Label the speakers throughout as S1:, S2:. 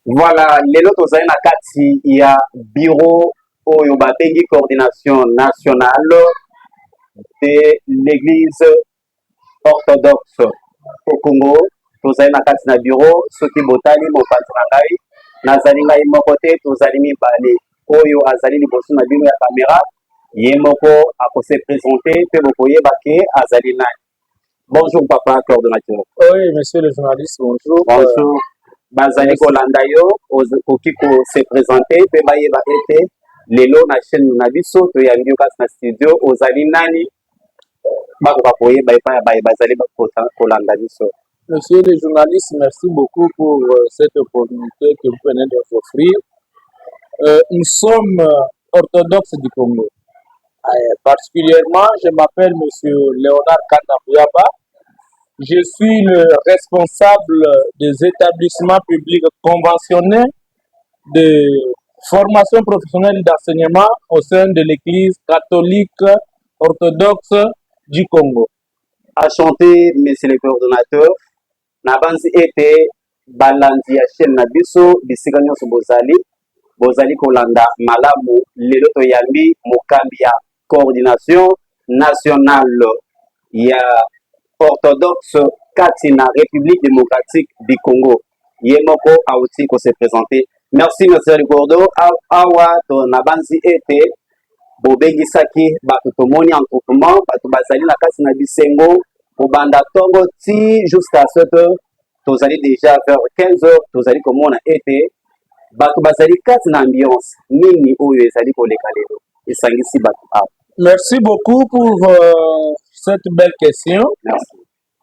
S1: Voilà, lelo tozali na kati ya bureau oyo babengi coordination nationale de l'église orthodoxe au Congo. Tozali na kati na bureau soki botali mopanzi na ngai nazali ngai moko te, tozali mibale oyo azali liboso na bino ya caméra ye moko akose présenter pe bokoyeba ke azali nani. Bonjour papa coordonnateur.
S2: Oui, monsieur le journaliste, bonjour.
S1: Bonjour. Bazali kolanda yo okoki ko se présenter pe bayeba ete lelo na chaîne na biso to yangi yo kasi na studio ozali nani bakoka koyeba epai ya baye bazali kolanda biso.
S2: Monsieur le journaliste, merci beaucoup pour cette opportunité que vous venez de nous offrir. Nous sommes orthodoxes du Congo. Particulièrement, je m'appelle monsieur Léonard Kanabouyaba. Je suis le responsable des établissements publics conventionnés de formation professionnelle d'enseignement au sein de l'Église catholique orthodoxe du Congo.
S1: Enchanté, monsieur le coordonnateur. Nabanzi ete balandi ya chaîne na biso bisika nyonso bozali kolanda malamu lelo toyambi mokambi ya coordination nationale ya orthodoxe kati na République démocratique du Congo. Ye moko auti ko se présenter. Merci monsieur le cordo. Awa to nabanzi ete bobengisaki bato tomoni entroupement bato bazali na kati na bisengo kobanda ntongo ti jusqu'à 7h tozali déjà vers 15h tozali komona ete bato bazali kati na ambiance nini oyo ezali koleka lelo esangisi bato awa.
S2: Merci beaucoup pour cette belle question.
S1: Merci.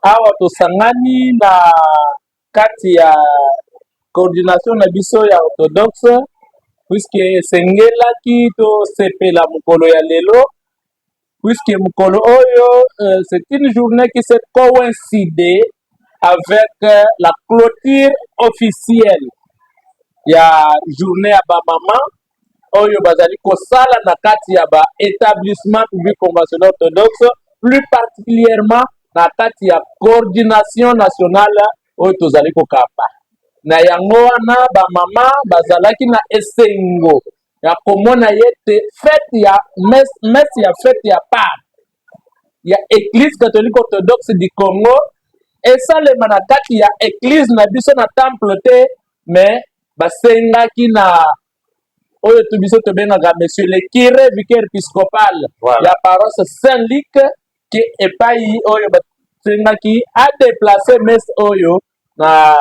S2: Awa tosangani na kati ya coordination na biso ya orthodoxe puisque sengelaki to sepela mukolo ya lelo puisque mukolo oyo c'est une journée qui s'est coïncidée avec la clôture officielle ya journée ya ba mama oyo bazali kosala na kati ya ba établissement public conventionnel orthodoxe, plus particulièrement na kati ya coordination nationale oyo tozali kokapa na yango wana ba mama bazalaki na esengo ya komona yete fête ya messe ya fête ya Pâques ya Église catholique orthodoxe du Congo esalema na kati ya église na biso na temple te, mais basengaki na oyo to biso tobengaka monsieur le curé vicaire épiscopal ya paroisse Saint-Luc ki epai oyo basengaki a déplacer messe oyo na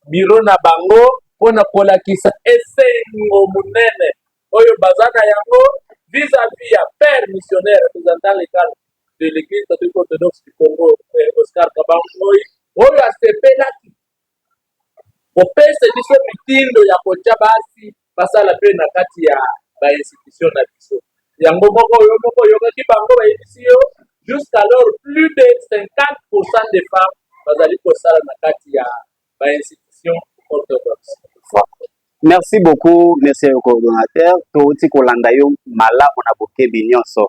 S2: bureau na bango mpona kolakisa esengo munene oyo baza na yango vis-à-vis ya père missionnaire représentant légal de l'église catholique orthodoxe du Congo Oscar Kabangoi oyo asepelaki kopesa biso mitindo ya kotya basi basala mpe na kati ya bainstitution na biso yango moko oyo moko oyokaki bango bayebisi yo jusqu'alors plus de 50% des femmes bazali kosala na kati ya bainstitution orthodoxe.
S1: Merci beaucoup monsieur le coordonnateur touti kolanda yo malamu na bokebi nyonso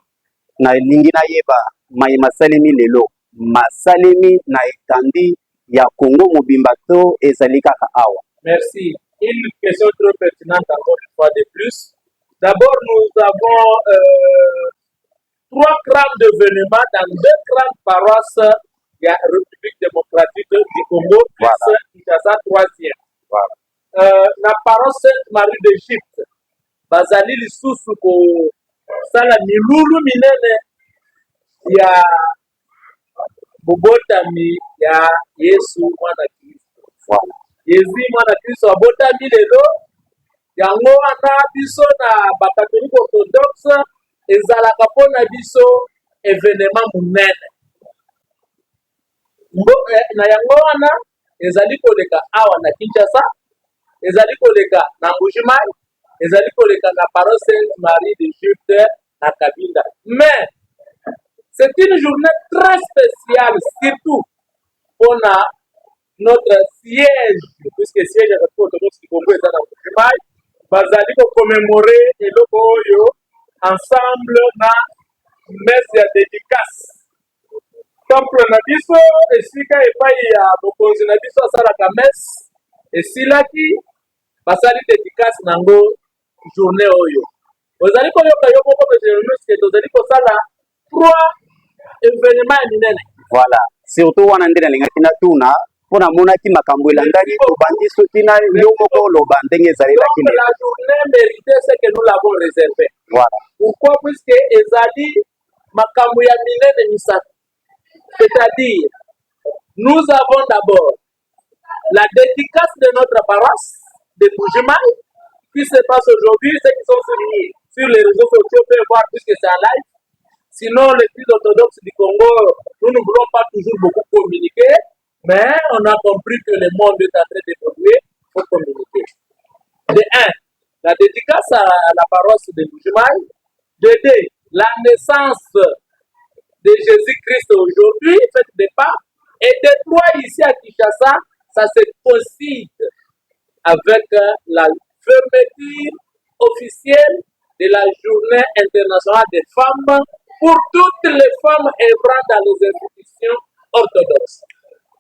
S1: na lingi na yeba mai masalemi lelo masalemi na etandi ya Congo mobimba to ezali kaka awa.
S2: Merci. Une question trop pertinente encore une fois de plus. D'abord, nous avons 3 grands événements dans 2 grandes paroisses de la République démocratique du Congo, plus Kinshasa 3e. La paroisse Sainte-Marie d'Égypte, bazali lisusu ko sala milulu minene ya bobotami ya Yesu mwana Kristo. Yezi mwana Kristo abotami lelo yango wana biso na bakatolike orthodoxe ezalaka mpona biso événement munene na yango wana ezali koleka awa na Kinshasa, ezali koleka na Mbuji-Mayi, ezali koleka na paroisse Sainte-Marie d'Égypte na Kabinda. Mais c'est une journée très spéciale, surtout pour notre siège, puisque siège est orthodoxe du Congo est dans Mbuji-Mayi, bazali ko commémorer eloko oyo ensemble na messe ya dédicace. Temple na biso esika epai ya bokonzi na biso asalaka messe esilaki basali dédicace nango journée oyo ozali koyoka yo moko monsieur tozali kosala 3 événement ya minene.
S1: Voilà, surtout wana nde nalingaki natuna mpo namonaki makambo elandani tobandi soki na yo moko oloba ndenge ezalelaki
S2: lelo. La journée méritée c'est que nous l'avons réservé.
S1: Voilà.
S2: Pourquoi? Puisque ezali makambo ya minene misato. C'est-à-dire, nous avons d'abord la dédicace de notre paroisse de Bujimaï qui se passe aujourd'hui. Ceux qui sont sur les réseaux sociaux peuvent voir puisque c'est en live. Sinon, l'Église orthodoxe du Congo, nous ne voulons pas toujours beaucoup communiquer, mais on a compris que le monde est en train d'évoluer, il faut communiquer. De 1, la dédicace à la paroisse de Bujimaï. De 2, la naissance de Jésus-Christ aujourd'hui, fête de Pâques. Et de 3, ici à Kinshasa, ça se coïncide avec la fermeture officielle de la Journée internationale des femmes pour toutes les femmes œuvrant dans les institutions orthodoxes.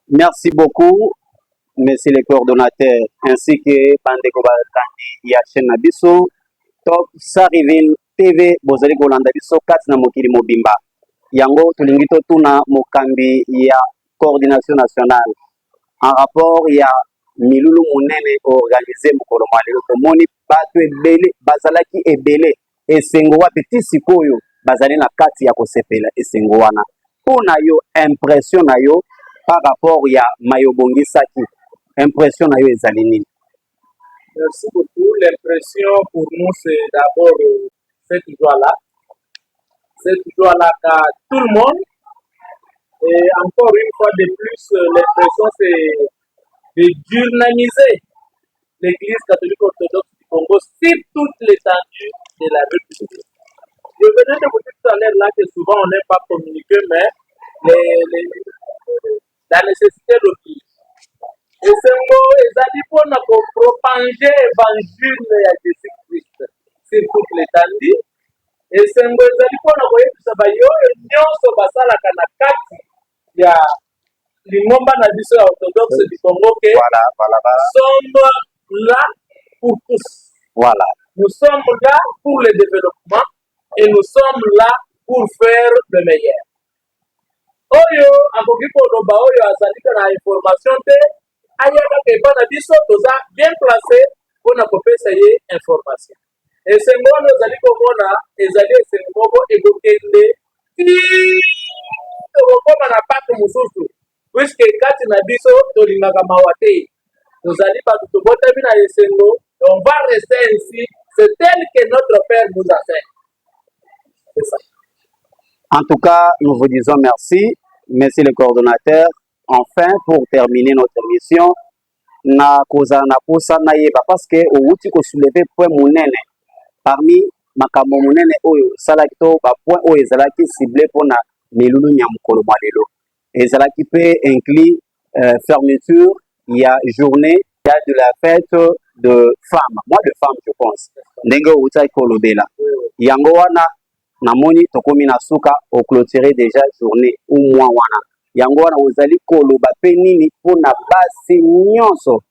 S1: Merci beaucoup, monsieur le coordonnateur, ainsi que Bandeko Bakandi ya chaîne Nabiso, Top Sariville TV, bozali kolanda biso kati na mokili mobimba. Yango tulingi totuna mokambi ya coordination nationale en rapport ya milulu munene organisé mokolo mwa lelo tomoni bato ebele bazalaki ebele esengo wapi ti sikoyo bazali na kati ya kosepela esengo wana mpona yo impression na yo par rapport ya mayobongisaki impression na yo ezali nini?
S2: Merci beaucoup. L'impression pour nous c'est d'abord cette joie-là. Cette joie-là qu'a tout le monde. Et encore une fois de plus, l'impression c'est de dynamiser l'Église catholique orthodoxe du Congo sur toute l'étendue de la République. Je venais de vous dire tout à l'heure là que souvent on n'aime pas communiquer, mais la nécessité l'oblige. Et c'est mot, ezali pona ko propager évangile ya Jésus-Christ sur toute l'étendue. Et c'est mot, ezali pona ko yebisa bayo nyonso basalaka na kati ya lingomba na biso ya orthodoxe du Congo que nous sommes là pour tous.
S1: Voilà.
S2: Nous sommes là pour le développement et nous sommes là pour faire le meilleur. Oyo akoki koloba oyo azali na information te ayaka ke bana biso toza bien placé mpona kopesa ye information. Esengo wana ozali komona ezali esengo moko ekokende okokoma na pake mosusu puiske kati na biso tolingaka mawa te tozali bato tobotami na esengo on va rester ainsi c'est tel que notre père nous a fait. C'est ça.
S1: En tout cas, nous vous disons merci. Merci le coordonnateur. Enfin, pour terminer notre émission, na koza na posa na yeba parce que outi ko soulever point munene parmi makambo munene oyo salaki to ba point oyo ezalaki ciblé pona milulu nya mukolo mwa lelo ezalaki pe inclut fermeture il y a journée il y a de la fête de femmes, mois de femmes je pense ndenge outa ko lobela yango wana namoni tokomi na suka au clôturer déjà journée ou mois wana yango wana ozali koloba pe nini mpona basi nyonso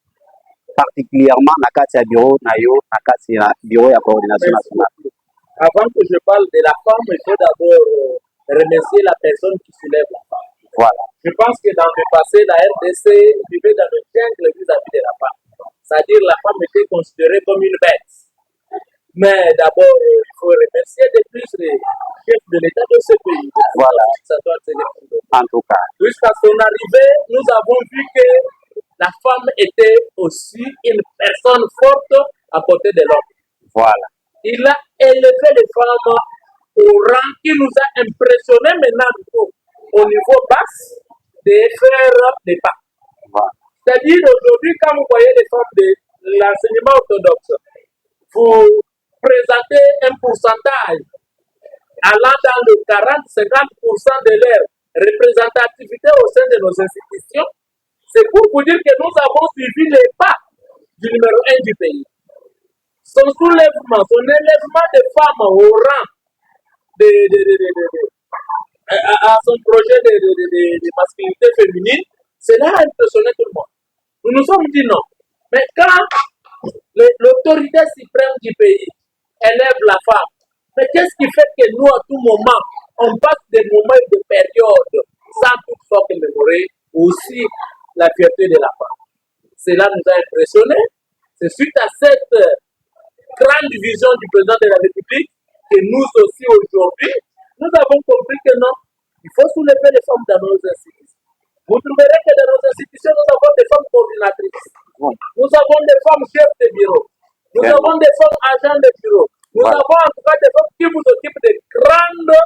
S1: particulièrement na kati ya bureau na yo na kati ya bureau ya coordination nationale.
S2: Avant que je parle de la femme, il faut d'abord remercier la personne qui soulève la femme.
S1: Voilà.
S2: Je pense que dans le passé, la RDC vivait dans le jungle vis-à-vis de la femme. C'est-à-dire la femme était considérée comme une bête. Mais d'abord, il faut remercier de plus les chefs de l'État de ce pays.
S1: Voilà. En tout cas.
S2: Jusqu'à son arrivée, nous avons vu que la femme était aussi une personne forte à côté de l'homme.
S1: Voilà.
S2: Il a élevé les femmes au rang qui nous a impressionnés maintenant au niveau bas de faire des pas.
S1: Voilà.
S2: C'est-à-dire aujourd'hui, quand vous voyez les femmes de l'enseignement orthodoxe, vous présentez un pourcentage allant dans le 40-50% de leur représentativité au sein de nos institutions. C'est pour vous dire que nous avons suivi les pas du numéro 1 du pays. Son soulèvement, son élèvement de femmes au rang à son projet de masculinité féminine, cela a impressionné tout le monde. Nous nous sommes dit non. Mais quand l'autorité suprême du pays élève la femme. Mais qu'est-ce qui fait que nous, à tout moment, on passe des moments et des périodes sans toutefois commémorer aussi la fierté de la femme? Cela nous a impressionnés. C'est suite à cette grande vision du président de la République que nous aussi aujourd'hui, nous avons compris que non, il faut soulever les femmes dans nos institutions. Vous trouverez que dans nos institutions, nous avons des femmes coordinatrices. Nous avons des femmes chefs de bureau. Nous avons des femmes agents de bureau. Nous avons en tout cas des femmes qui vous occupent de grandes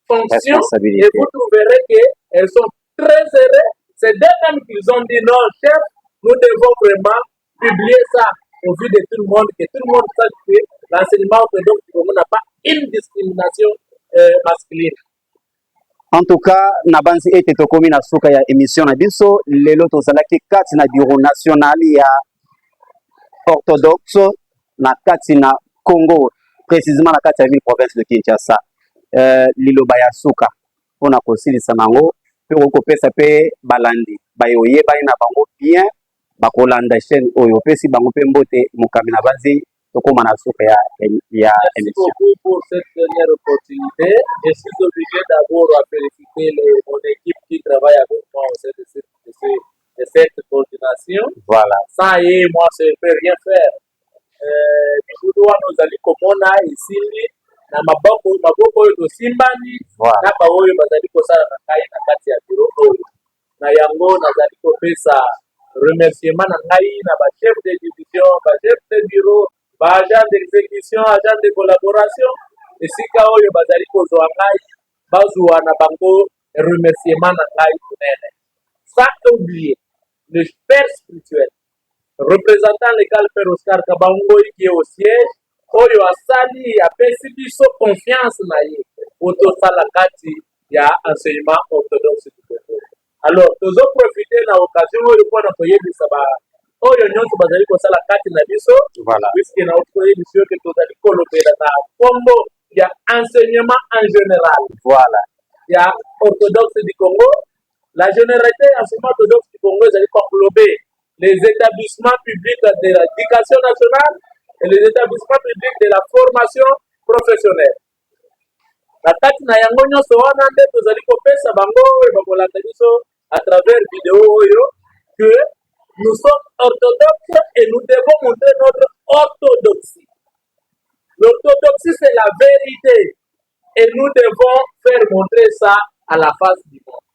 S2: fonctions. Et vous trouverez qu'elles sont très heureuses. C'est d'elles-mêmes qu'ils ont dit non, chef, nous devons vraiment publier ça au vu de tout le monde, que tout le monde sache que l'enseignement orthodoxe du Congo n'a pas une discrimination masculine.
S1: En tout cas, nabanzi ete tokomi na suka ya émission na biso lelo tozalaki kati na bureau national ya orthodoxe na kati na Congo, précisément na kati ya ville province de Kinshasa. Liloba ya suka mpona kosilisa nango mpe kokopesa mpe balandi bayoyebani na bango bien bakolanda chaîne oyo opesi bango mpe mbote mokami na banzi tokoma na suka ya émission.
S2: Merci beaucoup pour cette dernière opportunité. Je suis obligé d'abord à féliciter mon équipe qui travaille avec moi au sein de cette coordination.
S1: Voilà.
S2: Sans eux, moi, je ne peux rien faire. Bikudu wanozali komona isimbi na maboko oyo tosimbani na baoyo bazali kosala na ngai na kati ya biro oyo na yango nazali kopesa remerciement na ngai na bachef de division, bachef de bureau, agent d'exécution, agent de collaboration esika oyo bazali kozwa ngai bazwa na bango remerciement na ngai munene. Sans oublier le père spirituel représentant légal Père Oscar Kabangoi qui est au siège oyo asali apesi biso confiance na ye otosala kati ya enseignement orthodoxe du Congo. Alors tozoprofite na occasion oyo mpona koyebisa oyo nyonso bazali kosala kati na biso puisque na koyebisa ke tozali kolobela na kombo ya enseignement en général ya orthodoxe du Congo. La généralité enseignement orthodoxe du Congo ezali englober les établissements publics de l'éducation nationale et les établissements publics de la formation professionnelle. Na kati na yango nyonso wana nde tozali kopesa bango oyo bakolanda biso à travers vidéo oyo que nous sommes orthodoxes et nous devons montrer notre orthodoxie. L'orthodoxie c'est la vérité et nous devons faire montrer ça à la face du monde.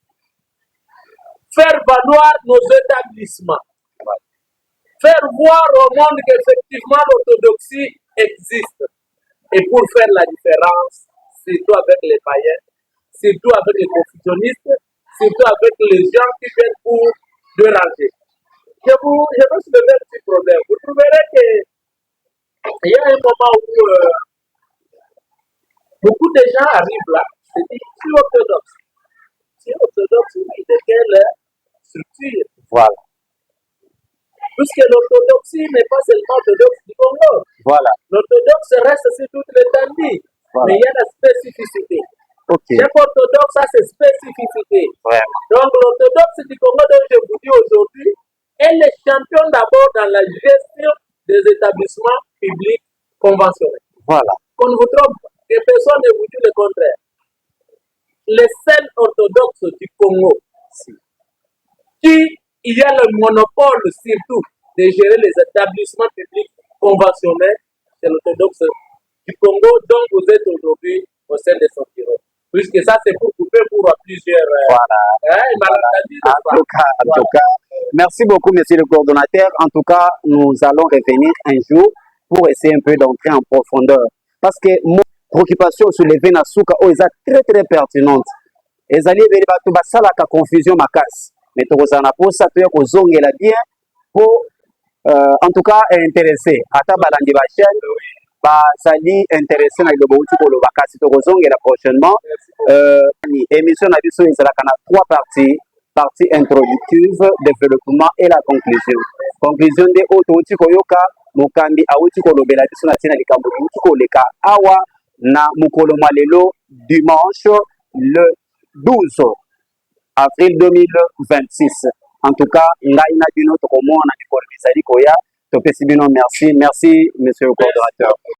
S2: Faire valoir nos établissements. Faire voir au monde qu'effectivement l'orthodoxie existe. Et pour faire la différence, surtout avec les païens, surtout avec les confusionnistes, surtout avec les gens qui viennent pour déranger. Je veux soulever un petit problème. Vous trouverez qu'il y a un moment où beaucoup de gens arrivent là, c'est dit, je suis orthodoxe. Je suis orthodoxe, oui, de quelle structure?
S1: Voilà.
S2: Puisque l'orthodoxie n'est pas seulement orthodoxe du Congo. Voilà. L'orthodoxe reste sur toute l'étendue. Voilà. Mais il y a la spécificité.
S1: Okay.
S2: Chaque orthodoxe a ses spécificités. Vraiment. Donc l'orthodoxe du Congo dont je vous dis aujourd'hui est le champion d'abord dans la gestion des établissements publics conventionnels. Voilà. Qu'on ne vous trompe pas, que personne ne vous dit le contraire. Les seuls orthodoxes du Congo, qui il y a le monopole surtout de gérer les établissements publics conventionnels, c'est l'orthodoxe du Congo dont vous êtes aujourd'hui au sein de son bureau. Puisque ça, c'est pour couper pour plusieurs...
S1: En tout cas, merci beaucoup, monsieur le coordonnateur. En tout cas, nous allons revenir un jour pour essayer un peu d'entrer en profondeur. Parce que mon préoccupation sur les Venasuka est très très pertinente. Et ça la confusion ma casse. Mais tu as bien pour en tout cas intéressé. Ata balandi ba chaîne bazali intéressé na lobo uti ko loba kasi to kozongela prochainement ni émission na biso ezalaka na 3 parties. Partie introductive, développement et la conclusion. Conclusion de auto uti ko yoka mokambi awuti ko lobela biso na tina likambo uti ko leka awa na mukolo malelo dimanche le 12 avril 2026. En tout cas, ngai na bino tokomona mikolo bizali koya topesi bino merci, merci monsieur le coordonnateur.